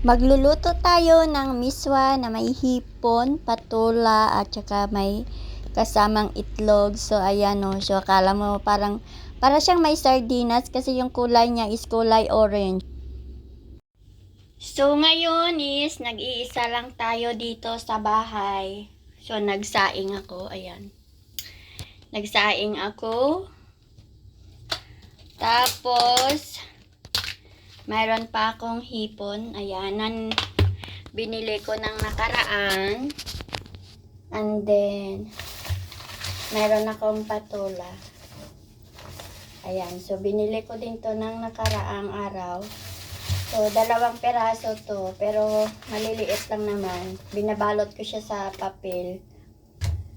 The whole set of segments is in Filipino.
Magluluto tayo ng miswa na may hipon, patula, at saka may kasamang itlog. So, ayan o. So, akala mo para siyang may sardinas kasi yung kulay niya is kulay orange. So, ngayon is nag-iisa lang tayo dito sa bahay. So, nagsaing ako. Ayan. Nagsaing ako. Tapos, mayroon pa akong hipon. Ayan. Binili ko ng nakaraan. And then, mayroon akong patula. Ayan. So, binili ko din to ng nakaraang araw. So, 2 peraso to. Pero, maliliit lang naman. Binabalot ko siya sa papel.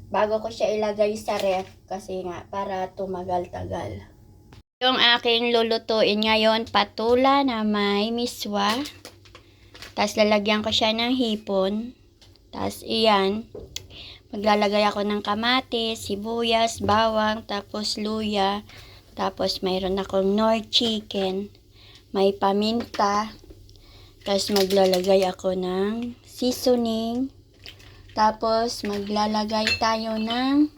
Bago ko siya ilagay sa ref. Kasi nga, para tumagal-tagal. Yung aking lulutuin ngayon, patula na may miswa. Tapos, lalagyan ko siya ng hipon. Tapos, iyan. Maglalagay ako ng kamatis, sibuyas, bawang, tapos luya. Tapos, mayroon akong Knorr chicken. May paminta. Tapos, maglalagay ako ng seasoning. Tapos, maglalagay tayo ng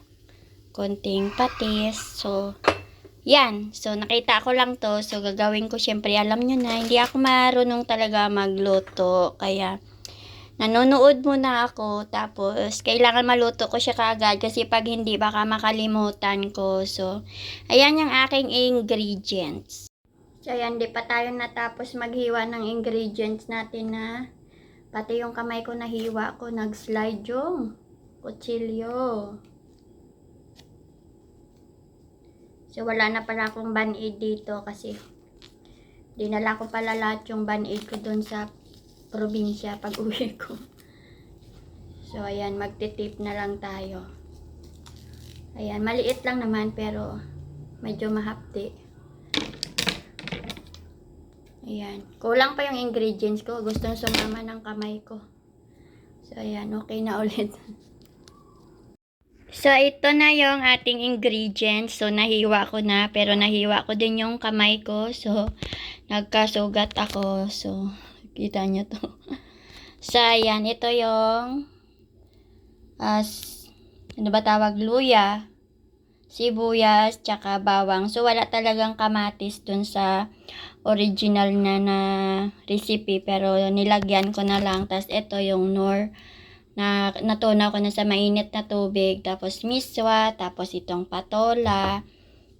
konting patis. So, yan. So, nakita ko lang to. So, gagawin ko. Syempre, alam nyo na, hindi ako marunong talaga magluto. Kaya, nanonood muna ako. Tapos, kailangan maluto ko siya kaagad. Kasi pag hindi, baka makalimutan ko. So, ayan yung aking ingredients. So, ayan, di pa tayo natapos maghiwa ng ingredients natin na pati yung kamay ko nahiwa ko. Nag-slide yung kutsilyo. So, wala na pala akong band-aid dito kasi dinala ko pala lahat yung band-aid ko doon sa probinsya pag uwi ko. So, ayan, magtitip na lang tayo. Ayan, maliit lang naman pero medyo mahapdi. Ayan, kulang pa yung ingredients ko. Gustong sumama ng kamay ko. So, ayan, okay na ulit. So, ito na yung ating ingredients. So, nahiwa ko na. Pero nahiwa ko din yung kamay ko. So, nagkasugat ako. So, kita nyo to. So, ayan. Ito yung ano ba tawag? Luya, sibuyas, tsaka bawang. So, wala talagang kamatis dun sa original na recipe. Pero, nilagyan ko na lang. Tapos, ito yung Knorr. Natunaw ko na sa mainit na tubig, tapos miswa, tapos itong patola,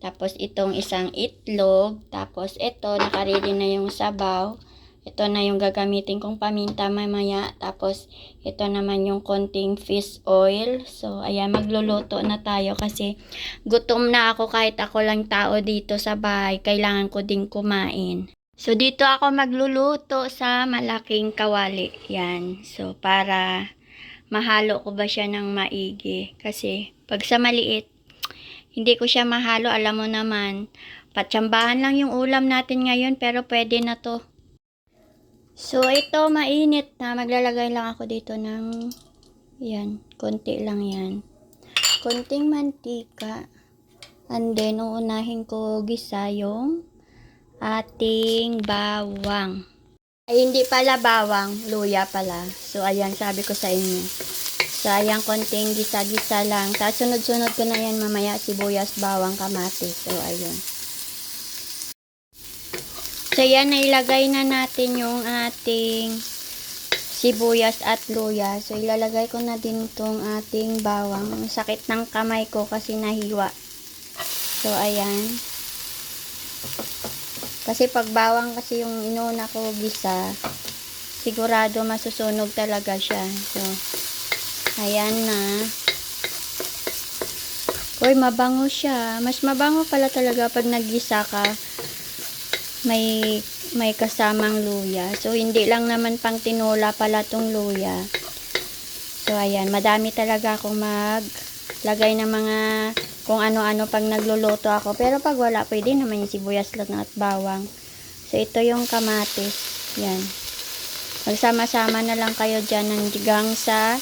tapos itong isang itlog, tapos ito, nakaready na yung sabaw. Ito na yung gagamitin kong paminta mamaya, tapos ito naman yung konting fish oil. So, ayan, magluluto na tayo kasi gutom na ako kahit ako lang tao dito sa bahay. Kailangan ko din kumain. So, dito ako magluluto sa malaking kawali. Yan. So, para mahalo ko ba siya ng maigi. Kasi, pag sa maliit, hindi ko siya mahalo. Alam mo naman, patsambahan lang yung ulam natin ngayon, pero pwede na to. So, ito, mainit na. Maglalagay lang ako dito ng, yan, konti lang yan. Konting mantika. And then, uunahin ko gisa yung ating bawang. Ay, hindi pala bawang, luya pala. So, ayan, sabi ko sa inyo. So, ayan, konting gisa-gisa lang. Tapos, sunod-sunod ko na yan mamaya, sibuyas, bawang, kamatis. So, ayun. So, ayan, nailagay na natin yung ating sibuyas at luya. So, ilalagay ko na din itong ating bawang. Sakit ng kamay ko kasi nahiwa. So, ayan. Kasi pag bawang kasi yung inuna ko gisa, sigurado masusunog talaga siya. So, ayan na. Uy, mabango siya. Mas mabango pala talaga pag naggisa ka. May kasamang luya. So, hindi lang naman pang tinola pala tong luya. So, ayan. Madami talaga akong maglagay ng mga kung ano-ano pag nagluluto ako. Pero pag wala, pwede naman yung sibuyas lang at bawang. So, ito yung kamatis. Yan. Magsama-sama na lang kayo dyan hanggang sa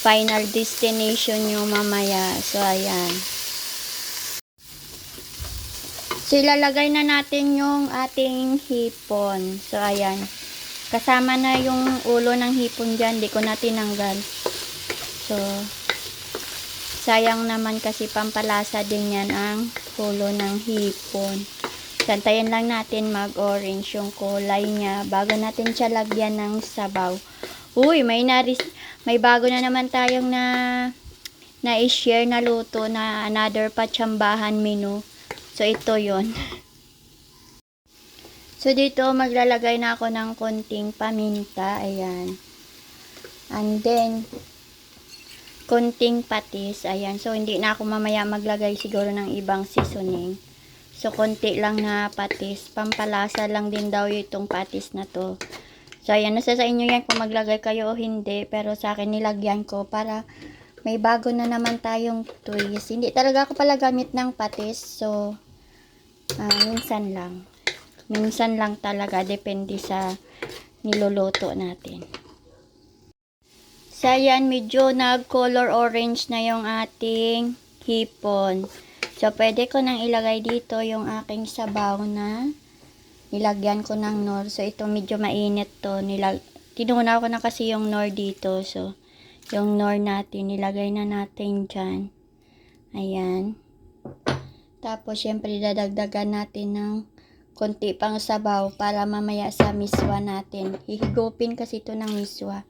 final destination nyo mamaya. So, ayan. So, ilalagay na natin yung ating hipon. So, ayan. Kasama na yung ulo ng hipon dyan. Di ko na tinanggal. So, sayang naman kasi pampalasa din yan ang ulo ng hipon. Santayin lang natin mag-orange yung kulay niya bago natin siya lagyan ng sabaw. Uy, may bago na naman tayong na-share na luto na another patsambahan menu. So, ito yon. So, dito maglalagay na ako ng konting paminta. Ayan. And then, konting patis. Ayan. So, hindi na ako mamaya maglagay siguro ng ibang seasoning. So, konti lang na patis. Pampalasa lang din daw itong patis na to. So, ayan. Nasa sa inyo yan kung maglagay kayo o hindi. Pero sa akin nilagyan ko para may bago na naman tayong twist. Hindi talaga ako pala gamit ng patis. So, minsan lang. Minsan lang talaga, depende sa niluluto natin. So, ayan, medyo nag-color orange na yung ating hipon. So, pwede ko nang ilagay dito yung aking sabaw na nilagyan ko ng nor. So, ito medyo mainit to. Tinuna ko na kasi yung nor dito. So, yung nor natin, nilagay na natin dyan. Ayan. Tapos, syempre, dadagdagan natin ng konti pang sabaw para mamaya sa miswa natin. Hihigupin kasi ito ng miswa.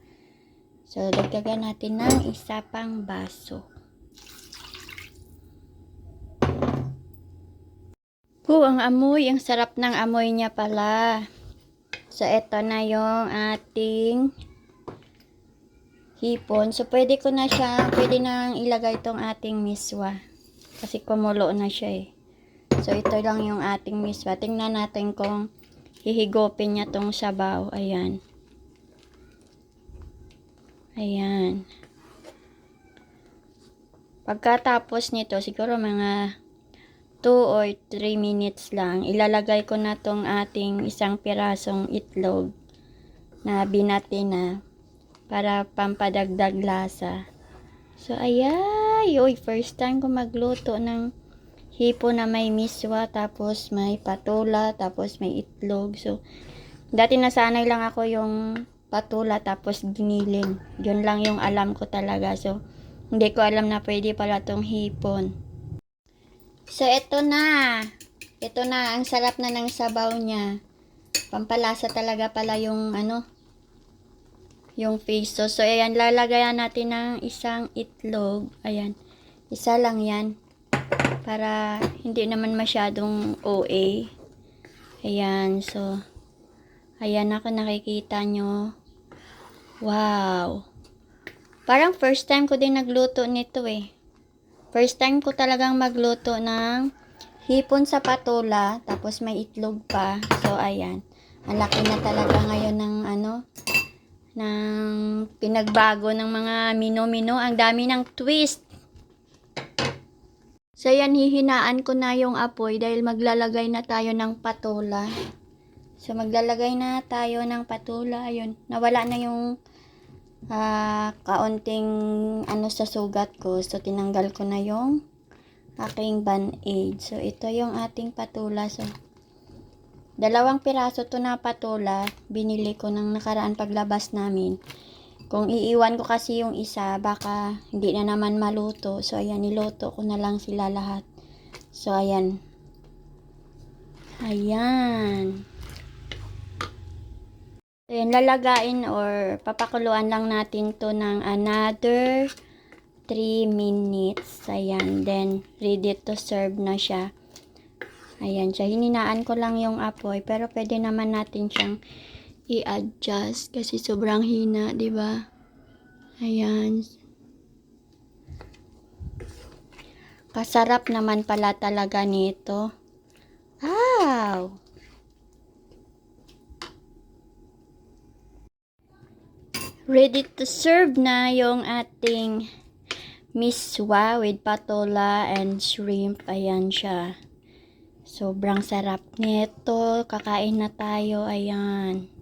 So, dagdagan natin ng isa pang baso. Ang amoy. Ang sarap ng amoy niya pala. So, ito na yung ating hipon. So, pwede nang ilagay itong ating miswa. Kasi kumulo na siya eh. So, ito lang yung ating miswa. Tingnan natin kung hihigupin niya tong sabaw. Ayan. Ayan. Pagkatapos nito, siguro mga 2 or 3 minutes lang, ilalagay ko na tong ating isang pirasong itlog na binati na para pampadagdag lasa. So, ayan. Uy, first time ko magluto ng hipon na may miswa, tapos may patula, tapos may itlog. So, dati nasanay lang ako yung patula, tapos giniling. Yun lang yung alam ko talaga. So, hindi ko alam na pwede pala tong hipon. So, ito na. Ito na. Ang sarap na ng sabaw niya. Pampalasa talaga pala yung yung pesto. So, ayan. Lalagayan natin ng isang itlog. Ayan. Isa lang yan. Para hindi naman masyadong OA. Ayan. So, ayan ako nakikita nyo. Wow. Parang first time ko din nagluto nito eh. First time ko talagang magluto ng hipon sa patula. Tapos may itlog pa. So, ayan. Ang laki na talaga ngayon ng ng pinagbago ng mga mino-mino. Ang dami ng twist. So, yan, hihinaan ko na yung apoy dahil maglalagay na tayo ng patula. So, maglalagay na tayo ng patula. Ayun, nawala na yung kaunting sa sugat ko. So, tinanggal ko na yung aking band-aid. So, ito yung ating patula. So, 2 piraso to na patula. Binili ko ng nakaraan paglabas namin. Kung iiwan ko kasi yung isa, baka hindi na naman maluto. So, ayan, niluto ko na lang sila lahat. So, ayan. Ayan. Ayan, lalagain or papakuluan lang natin to ng another 3 minutes. Ayan, then ready to serve na siya. Ayan siya. Hininaan ko lang yung apoy, pero pwede naman natin siyang i-adjust kasi sobrang hina, 'di ba? Ayan. Kasarap naman pala talaga nito. Wow! Ready to serve na yung ating miswa with patola and shrimp. Ayan siya. Sobrang sarap nito. Kakain na tayo. Ayan.